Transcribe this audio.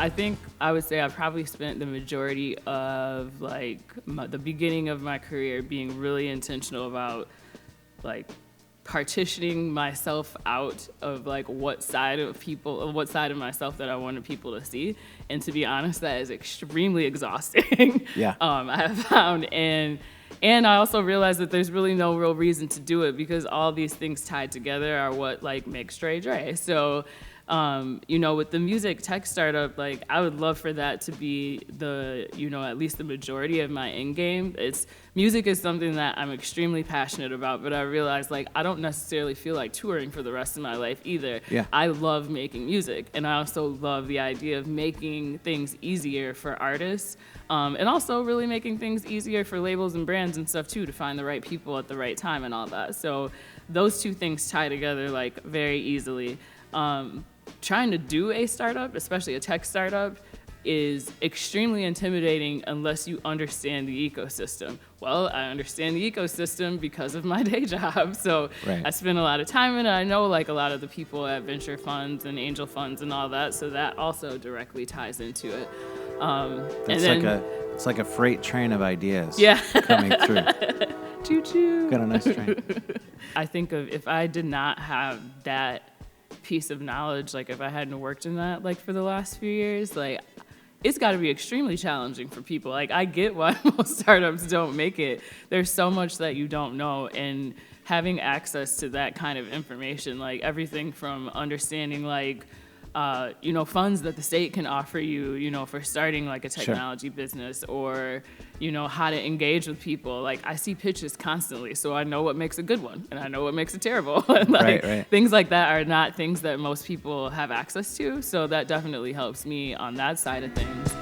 I think I would say I probably spent the majority of like the beginning of my career being really intentional about like partitioning myself out of like what side of myself that I wanted people to see. And to be honest, that is extremely exhausting. Yeah. I have found. And I also realized that there's really no real reason to do it because all these things tied together are what like makes SuperDre. So, with the music tech startup, like I would love for that to be at least the majority of my end game. Music is something that I'm extremely passionate about, but I realize like I don't necessarily feel like touring for the rest of my life either. Yeah. I love making music, and I also love the idea of making things easier for artists, and also really making things easier for labels and brands and stuff too to find the right people at the right time and all that. So those two things tie together like very easily. Trying to do a startup, especially a tech startup, is extremely intimidating unless you understand the ecosystem. Well, I understand the ecosystem because of my day job. So right. I spend a lot of time in it. I know like a lot of the people at venture funds and angel funds and all that. So that also directly ties into it. It's like a freight train of ideas coming through. Choo-choo. Got a nice train. I think of if I did not have that piece of knowledge, like if I hadn't worked in that like for the last few years, like it's got to be extremely challenging for people. Like I get why most startups don't make it. There's so much that you don't know, and having access to that kind of information, like everything from understanding like funds that the state can offer you, for starting like a technology business, or, how to engage with people. Like I see pitches constantly, so I know what makes a good one and I know what makes it terrible. And right. Things like that are not things that most people have access to. So that definitely helps me on that side of things.